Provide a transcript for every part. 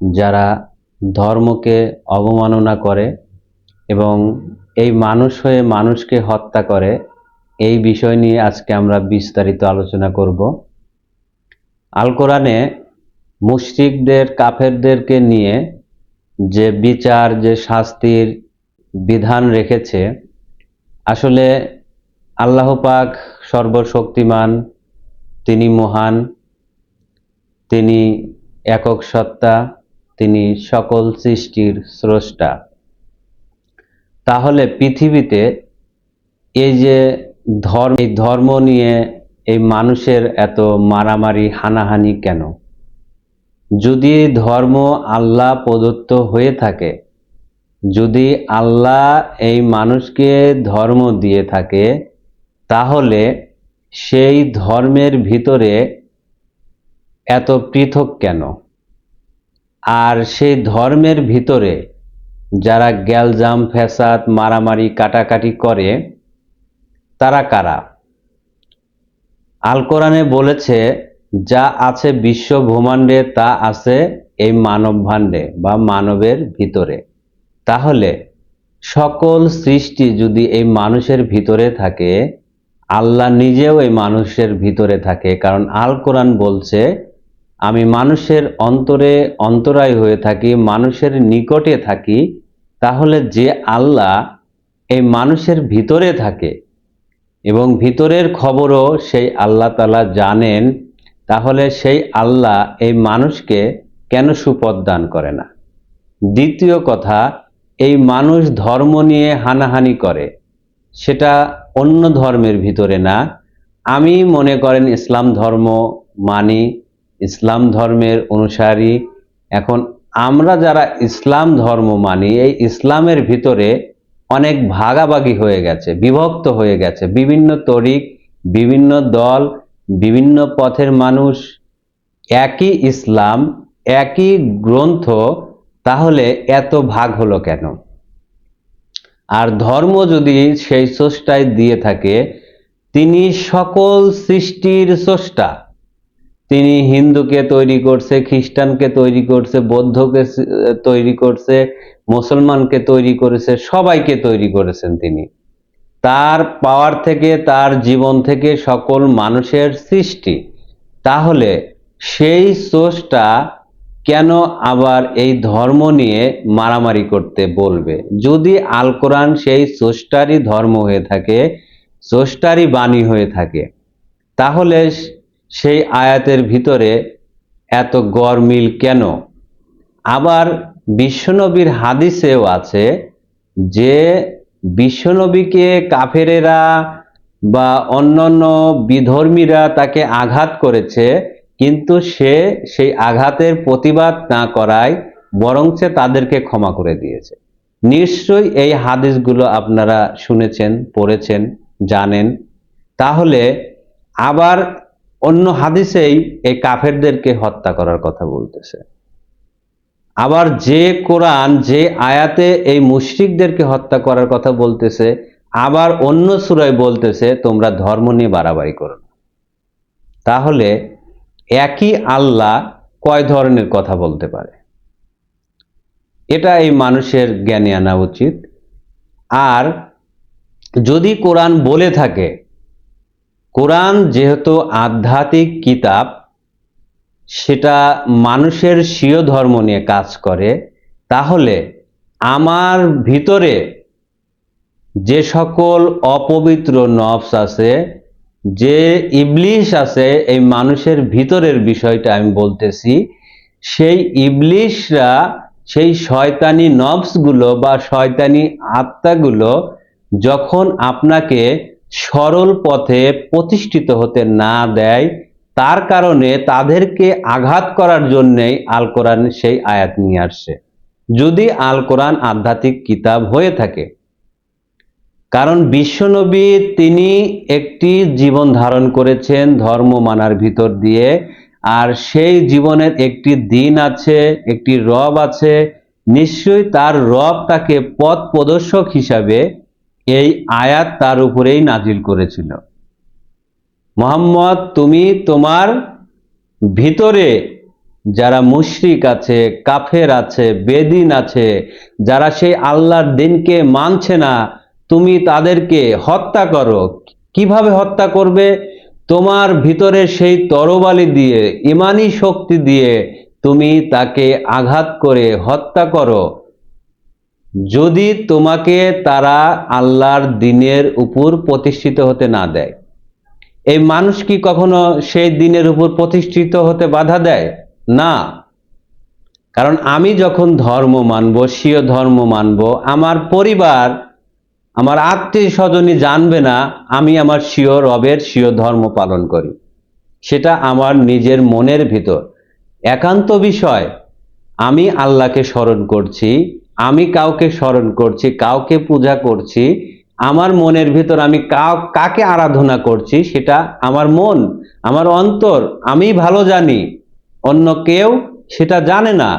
যারা ধর্মকে অবমাননা করে এবং এই মানুষ হয়ে মানুষকে হত্যা করে, এই বিষয় নিয়ে আজকে আমরা বিস্তারিত আলোচনা করব। আল কোরআনে মুশরিকদের, কাফেরদেরকে নিয়ে যে বিচার, যে শাস্তির বিধান রেখেছে, আসলে আল্লাহ পাক সর্বশক্তিমান, তিনি মহান, তিনি একক সত্তা, তিনি সকল সৃষ্টির স্রষ্টা। তাহলে পৃথিবীতে এই যে এই ধর্ম নিয়ে এই মানুষের এত মারামারি, হানাহানি কেন? যদি ধর্ম আল্লাহ প্রদত্ত হয়ে থাকে, যদি আল্লাহ এই মানুষকে ধর্ম দিয়ে থাকে, তাহলে সেই ধর্মের ভিতরে এত পৃথক কেন? আর সেই ধর্মের ভিতরে যারা গ্যালজাম, ফ্যাসাদ, মারামারি, কাটাকাটি করে, তারা কারা? আল কোরআনে বলেছে, যা আছে বিশ্ব ব্রহ্মাণ্ডে তা আছে এই মানব ভাণ্ডে বা মানবের ভিতরে। তাহলে সকল সৃষ্টি যদি এই মানুষের ভিতরে থাকে, আল্লাহ নিজেও এই মানুষের ভিতরে থাকে। কারণ আল কোরআন বলছে, আমি মানুষের অন্তরে অন্তরায় হয়ে থাকি, মানুষের নিকটে থাকি। তাহলে যে আল্লাহ এই মানুষের ভিতরে থাকে এবং ভিতরের খবরও সেই আল্লাহ তাআলা জানেন, তাহলে সেই আল্লাহ এই মানুষকে কেন সুপথ দান করে না? দ্বিতীয় কথা, এই মানুষ ধর্ম নিয়ে হানাহানি করে, সেটা অন্য ধর্মের ভিতরে না। আমি মনে করেন ইসলাম ধর্ম মানি, ইসলাম ধর্মের অনুসারী। এখন আমরা যারা ইসলাম ধর্ম মানি, এই ইসলামের ভিতরে অনেক ভাগাভাগি হয়ে গেছে, বিভক্ত হয়ে গেছে, বিভিন্ন তরিক, বিভিন্ন দল, বিভিন্ন পথের মানুষ। একই ইসলাম, একই গ্রন্থ, তাহলে এত ভাগ হলো কেন? আর ধর্ম যদি সেই স্রষ্টায় দিয়ে থাকে, তিনি সকল সৃষ্টির স্রষ্টা। তিনি হিন্দুকে তৈরি করছে, খ্রিস্টানকে তৈরি করছে, বৌদ্ধকে তৈরি করছে, মুসলমানকে তৈরি করেছে, সবাইকে তৈরি করেছেন তিনি। তার পাওয়ার থেকে, তার জীবন থেকে সকল মানুষের সৃষ্টি। তাহলে সেই স্রষ্টা কেন আবার এই ধর্ম নিয়ে মারামারি করতে বলবে? যদি আল কোরআন সেই স্রষ্টারই ধর্ম হয়ে থাকে, স্রষ্টারই বাণী হয়ে থাকে, তাহলে সেই আয়াতের ভিতরে এত গরমিল কেন? আবার বিশ্বনবীর হাদিসেও আছে যে বিশ্বনবীকে কাফেরেরা বা অন্যান্য বিধর্মীরা তাকে আঘাত করেছে, কিন্তু সে সেই আঘাতের প্রতিবাদ না করায় বরঞ্চ তাদেরকে ক্ষমা করে দিয়েছে। নিশ্চয়ই এই হাদিসগুলো আপনারা শুনেছেন, পড়েছেন, জানেন। তাহলে আবার অন্য হাদিসেই এই কাফেরদেরকে হত্যা করার কথা বলতেছে। আবার যে কোরআন, যে আয়াতে এই মুশরিকদেরকে হত্যা করার কথা বলতেছে, আবার অন্য সূরায় বলতেছে তোমরা ধর্ম নিয়ে বাড়াবাড়ি করো না। তাহলে একই আল্লাহ কয় ধরনের কথা বলতে পারে? এটা এই মানুষের জ্ঞানে আনা উচিত। আর যদি কোরআন বলে থাকে, কোরআন যেহেতু আধ্যাত্মিক কিতাব, সেটা মানুষের স্বীয় ধর্ম নিয়ে কাজ করে, তাহলে আমার ভিতরে যে সকল অপবিত্র নফস আছে, যে ইবলিশ আছে, এই মানুষের ভিতরের বিষয়টা আমি বলতেছি, সেই ইবলিশরা, সেই শয়তানি নফসগুলো বা শয়তানি আত্মাগুলো যখন আপনাকে সরল পথে প্রতিষ্ঠিত হতে না দেয়, তার কারণে তাদেরকে আঘাত করার জন্যই আল কোরআন সেই আয়াত নিয়ে আসছে, যদি আল কোরআন আধ্যাত্মিক কিতাব হয়ে থাকে। কারণ বিশ্বনবী তিনি একটি জীবন ধারণ করেছেন ধর্ম মানার ভিতর দিয়ে, আর সেই জীবনের একটি দিন আছে, একটি রব আছে। নিশ্চয়ই তার রব তাকে পথ প্রদর্শক হিসাবে এই আয়াত তার উপরেই নাজিল করেছিল। মুহাম্মদ, তুমি তোমার ভিতরে যারা মুশরিক আছে, কাফের আছে, বেদিন আছে, যারা সেই আল্লাহর দিনকে মানছে না, তুমি তাদেরকে হত্যা করো। কিভাবে হত্যা করবে? তোমার ভিতরে সেই তরবারি দিয়ে, ইমানি শক্তি দিয়ে তুমি তাকে আঘাত করে হত্যা করো। যদি তোমাকে তারা আল্লাহর দ্বীনের উপর প্রতিষ্ঠিত হতে না দেয়। এই মানুষ কি কখনো সেই দ্বীনের উপর প্রতিষ্ঠিত হতে বাধা দেয়? না। কারণ আমি যখন ধর্ম মানব, স্বীয় ধর্ম মানব, আমার পরিবার, আমার আত্মীয় স্বজনই জানবে না আমি আমার স্বীয় রবের স্বীয় ধর্ম পালন করি। সেটা আমার নিজের মনের ভিতর একান্ত বিষয়। আমি আল্লাহকে স্মরণ করছি, আমি কাউকে স্মরণ করছি, কাউকে পূজা করছি, আমার মনের ভিতর আমি কাকে আরাধনা করছি সেটা আমার মন, আমার অন্তর আমি ভালো জানি। অন্য কেউ সেটা জানে না।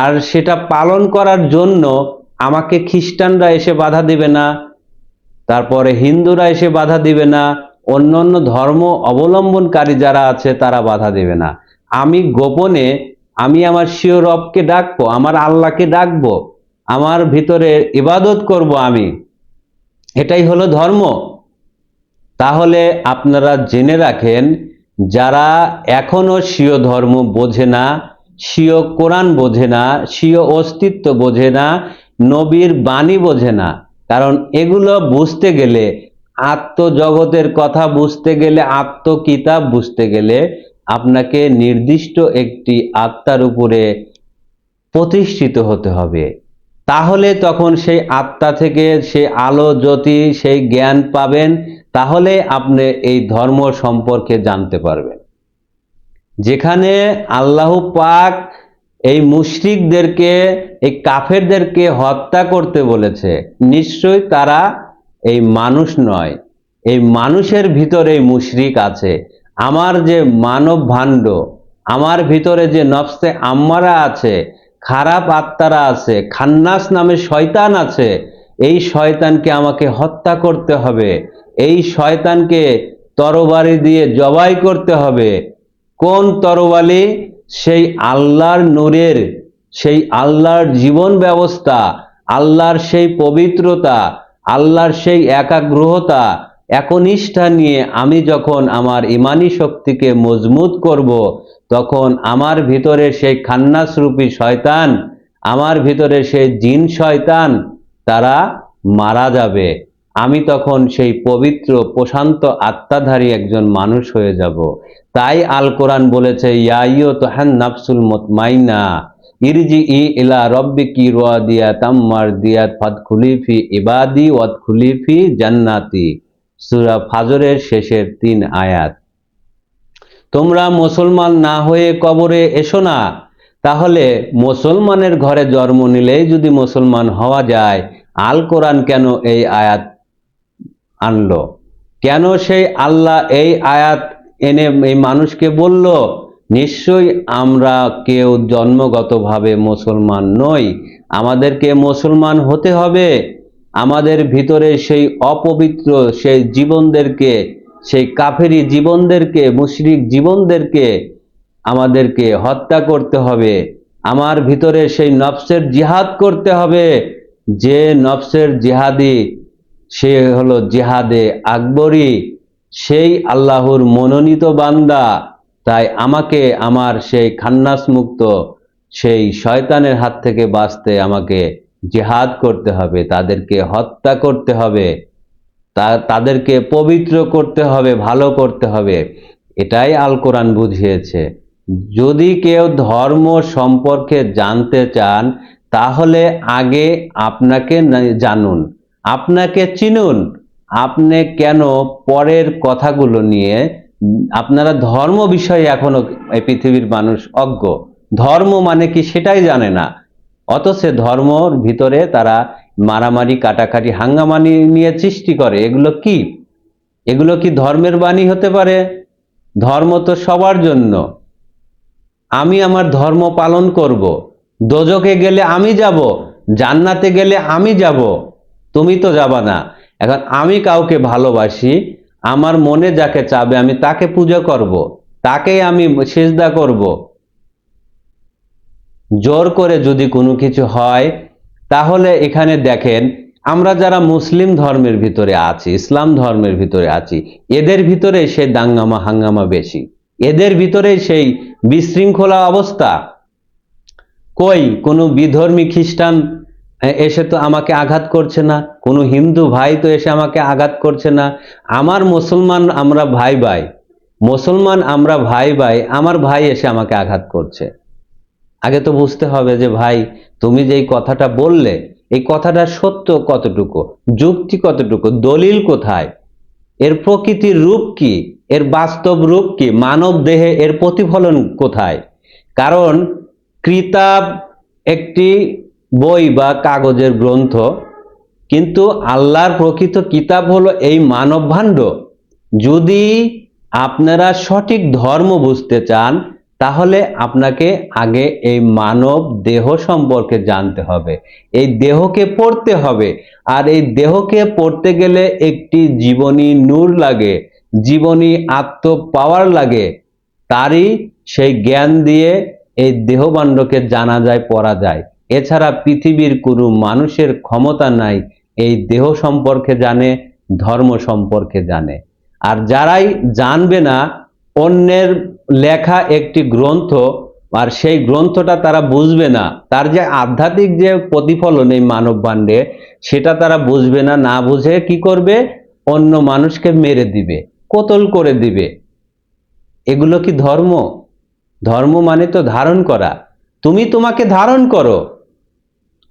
আর সেটা পালন করার জন্য আমাকে খ্রিস্টানরা এসে বাধা দিবে না, তারপরে হিন্দুরা এসে বাধা দিবে না, অন্য অন্য ধর্ম অবলম্বনকারী যারা আছে তারা বাধা দিবে না। আমি গোপনে আমি আমার স্বীয় রবকে ডাকবো, আমার আল্লাহকে ডাকবো, আমার ভিতরে ইবাদত করব আমি। এটাই হলো ধর্ম। তাহলে আপনারা জেনে রাখেন, যারা এখনো স্বীয় ধর্ম বোঝে না, স্বীয় কোরআন বোঝে না, স্বীয় অস্তিত্ব বোঝে না, নবীর বাণী বোঝে না। কারণ এগুলো বুঝতে গেলে, আত্মজগতের কথা বুঝতে গেলে, আত্মকিতাব বুঝতে গেলে আপনাকে নির্দিষ্ট একটি আত্মার উপরে প্রতিষ্ঠিত হতে হবে। তাহলে তখন সেই আত্মা থেকে সেই আলো জ্যোতি সেই জ্ঞান পাবেন। তাহলে আপনি এই ধর্ম সম্পর্কে জানতে পারবেন। যেখানে আল্লাহ পাক এই মুশরিকদেরকে, এই কাফেরদেরকে হত্যা করতে বলেছে, নিশ্চয়ই তারা এই মানুষ নয়, এই মানুষের ভিতরে মুশরিক আছে। আমার যে মানব ভাণ্ড, আমার ভিতরে যে নফসে আম্মারা আছে, খারাপ আত্মারা আছে, খান্নাস নামে শয়তান আছে, এই শয়তানকে আমাকে হত্যা করতে হবে। এই শয়তানকে তরবারি দিয়ে জবাই করতে হবে। কোন তরবারি? সেই আল্লাহর নূরের, সেই আল্লাহর জীবন ব্যবস্থা, আল্লাহর সেই পবিত্রতা, আল্লাহর সেই একাগ্রতা, একনিষ্ঠা নিয়ে আমি যখন আমার ইমানি শক্তিকে মজবুত করব, তখন আমার ভিতরে সেই খান্নাসরূপী শয়তান, আমার ভিতরে সেই জিন শয়তান, তারা মারা যাবে। আমি তখন সেই পবিত্র প্রশান্ত আত্মাধারী একজন মানুষ হয়ে যাব। তাই আল কোরআন বলেছে, ইয়া আইয়ুহান নাফসুল মুতমাইন্না ইরজিই ইলা রাব্বিকি রাদিয়াতাম মারদিয়াত ফাদখুলি ফি ইবাদি ওয়াদখুলি ফি জান্নাতি। সূরা ফাজরের শেষের 3 আয়াত। তোমরা মুসলমান না হয়ে কবরে এসো না। তাহলে মুসলমানের ঘরে জন্ম নিলেই যদি মুসলমান হওয়া যায়, আল কোরআন কেন এই আয়াত আনলো? কেন সেই আল্লাহ এই আয়াত এনে এই মানুষকে বলল? নিশ্চয়ই আমরা কেউ জন্মগতভাবে মুসলমান নই, আমাদেরকে মুসলমান হতে হবে। আমাদের ভিতরে সেই অপবিত্র সেই জীবনদেরকে, সেই কাফেরি জীবনদেরকে, মুশরিক জীবনদেরকে আমাদেরকে হত্যা করতে হবে। আমার ভিতরে সেই নফসের জিহাদ করতে হবে। যে নফসের জিহাদি, সে হলো জিহাদে আকবরী, সেই আল্লাহর মনোনীত বান্দা। তাই আমাকে আমার সেই খান্নাস মুক্ত সেই শয়তানের হাত থেকে বাঁচতে আমাকে জিহাদ করতে হবে, তাদেরকে হত্যা করতে হবে, তাদেরকে পবিত্র করতে হবে, ভালো করতে হবে। এটাই আল কোরআন বুঝিয়েছে। যদি কেউ ধর্ম সম্পর্কে জানতে চান, তাহলে আগে আপনাকে জানুন, আপনাকে চিনুন। আপনি কেন পরের কথাগুলো নিয়ে? আপনারা ধর্ম বিষয়ে এখনো এই পৃথিবীর মানুষ অজ্ঞ, ধর্ম মানে কি সেটাই জানে না। অথচ ধর্মর ভিতরে তারা মারামারি, কাটাকাটি, হাঙ্গামানি নিয়ে সৃষ্টি করে। এগুলো কি? এগুলো কি ধর্মের বাণী হতে পারে? ধর্ম তো সবার জন্য। আমি আমার ধর্ম পালন করব, দোজখে গেলে আমি যাব, জান্নাতে গেলে আমি যাব, তুমি তো যাবা না। এখন আমি কাউকে ভালোবাসি, আমার মনে যাকে চাবে আমি তাকে পূজা করব, তাকেই আমি সিজদা করব। জোর করে যদি কোনো কিছু হয়, তাহলে এখানে দেখেন আমরা যারা মুসলিম ধর্মের ভিতরে আছি, ইসলাম ধর্মের ভিতরে আছি, এদের ভিতরে সেই দাঙ্গামা হাঙ্গামা বেশি, এদের ভিতরে সেই বিশৃঙ্খলা অবস্থা। কই কোনো বিধর্মী খ্রিস্টান এসে তো আমাকে আঘাত করছে না, কোনো হিন্দু ভাই তো এসে আমাকে আঘাত করছে না, আমার মুসলমান আমরা ভাই ভাই, মুসলমান আমরা ভাই ভাই, আমার ভাই এসে আমাকে আঘাত করছে। আগে তো বুঝতে হবে যে ভাই তুমি যে এই কথাটা বললে, এই কথাটা সত্য কতটুকু, যুক্তি কতটুকু, দলিল কোথায়, এর প্রকৃতির রূপ কি, এর বাস্তব রূপ কি, মানব দেহে এর প্রতিফলন কোথায়। কারণ কিতাব একটি বই বা কাগজের গ্রন্থ, কিন্তু আল্লাহর প্রকৃত কিতাব হলো এই মানব ভাণ্ড। যদি আপনারা সঠিক ধর্ম বুঝতে চান, তাহলে আপনাকে আগে এই মানব দেহ সম্পর্কে জানতে হবে, এই দেহকে পড়তে হবে। আর এই দেহকে পড়তে গেলে একটি জীবনী নূর লাগে, জীবনী আত্ম পাওয়ার লাগে, তারই সেই জ্ঞান দিয়ে এই দেহবাণ্ডকে জানা যায়, পড়া যায়। এছাড়া পৃথিবীর কোনো মানুষের ক্ষমতা নাই এই দেহ সম্পর্কে জানে, ধর্ম সম্পর্কে জানে। আর যারাই জানবে না, অন্যের লেখা একটি গ্রন্থ, আর সেই গ্রন্থটা তারা বুঝবে না, তার যে আধ্যাত্মিক যে প্রতিফলন এই মানব ভাণ্ডে, সেটা তারা বুঝবে না। না বুঝে কি করবে, অন্য মানুষকে মেরে দিবে, কতল করে দিবে। এগুলো কি ধর্ম? ধর্ম মানে তো ধারণ করা। তুমি তোমাকে ধারণ করো।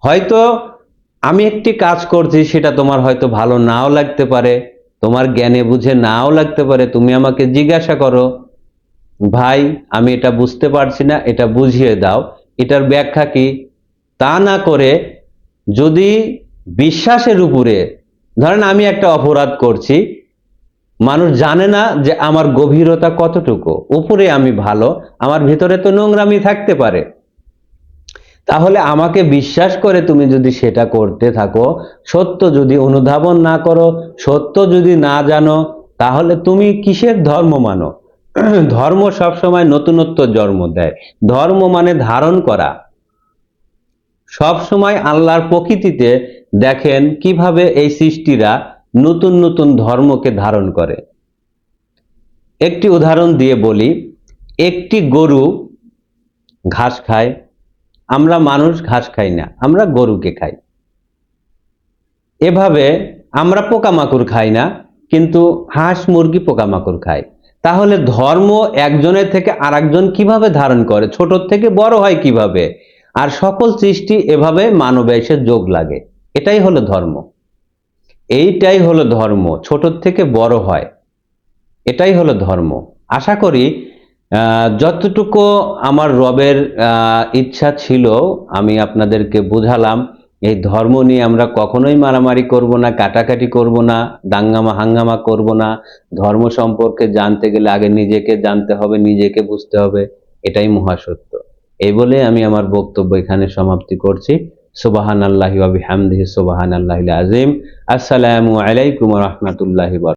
হয়তো আমি একটি কাজ করছি, সেটা তোমার হয়তো ভালো নাও লাগতে পারে, তোমার জ্ঞানে বুঝে নাও লাগতে পারে, তুমি আমাকে জিজ্ঞাসা করো, ভাই আমি এটা বুঝতে পারছি না, এটা বুঝিয়ে দাও, এটার ব্যাখ্যা কি। তা না করে যদি বিশ্বাসের উপরে, ধরেন আমি একটা অপরাধ করছি, মানুষ জানে না যে আমার গভীরতা কতটুকু, উপরে আমি ভালো, আমার ভিতরে তো নোংরামি থাকতে পারে। তাহলে আমাকে বিশ্বাস করে তুমি যদি সেটা করতে থাকো, সত্য যদি অনুধাবন না করো, সত্য যদি না জানো, তাহলে তুমি কিসের ধর্ম মানো? ধর্ম সবসময় নতুনত্ব জন্ম দেয়। ধর্ম মানে ধারণ করা। সব সময় আল্লাহর প্রকৃতিতে দেখেন কিভাবে এই সৃষ্টিরা নতুন নতুন ধর্মকে ধারণ করে। একটি উদাহরণ দিয়ে বলি, একটি গরু ঘাস খায়, আমরা মানুষ ঘাস খাই না, আমরা গরুকে খাই। এভাবে আমরা পোকামাকড় খাই না, কিন্তু হাঁস মুরগি পোকামাকড় খায়। তাহলে ধর্ম একজনের থেকে আরেকজন কিভাবে ধারণ করে, ছোট থেকে বড় হয় কিভাবে, আর সকল সৃষ্টি এভাবে মানবে এসে যোগ লাগে। এটাই হলো ধর্ম, এইটাই হলো ধর্ম, ছোট থেকে বড় হয়, এটাই হলো ধর্ম। আশা করি যতটুকু আমার রবের ইচ্ছা ছিল আমি আপনাদেরকে বুঝালাম। এই ধর্ম নিয়ে আমরা কখনোই মারামারি করব না, কাটাকাটি করব না, দাঙ্গামা হাঙ্গামা করব না। ধর্ম সম্পর্কে জানতে গেলে আগে নিজেকে জানতে হবে, নিজেকে বুঝতে হবে, এটাই মহাসত্য। এই বলে আমি আমার বক্তব্য এখানে সমাপ্তি করছি। সুবহানাল্লাহি ওয়া বিহামদিহি, সুবহানাল্লাহিল আযীম। আসসালামু আলাইকুম ওয়া রাহমাতুল্লাহি ওয়া বারাকাতুহু।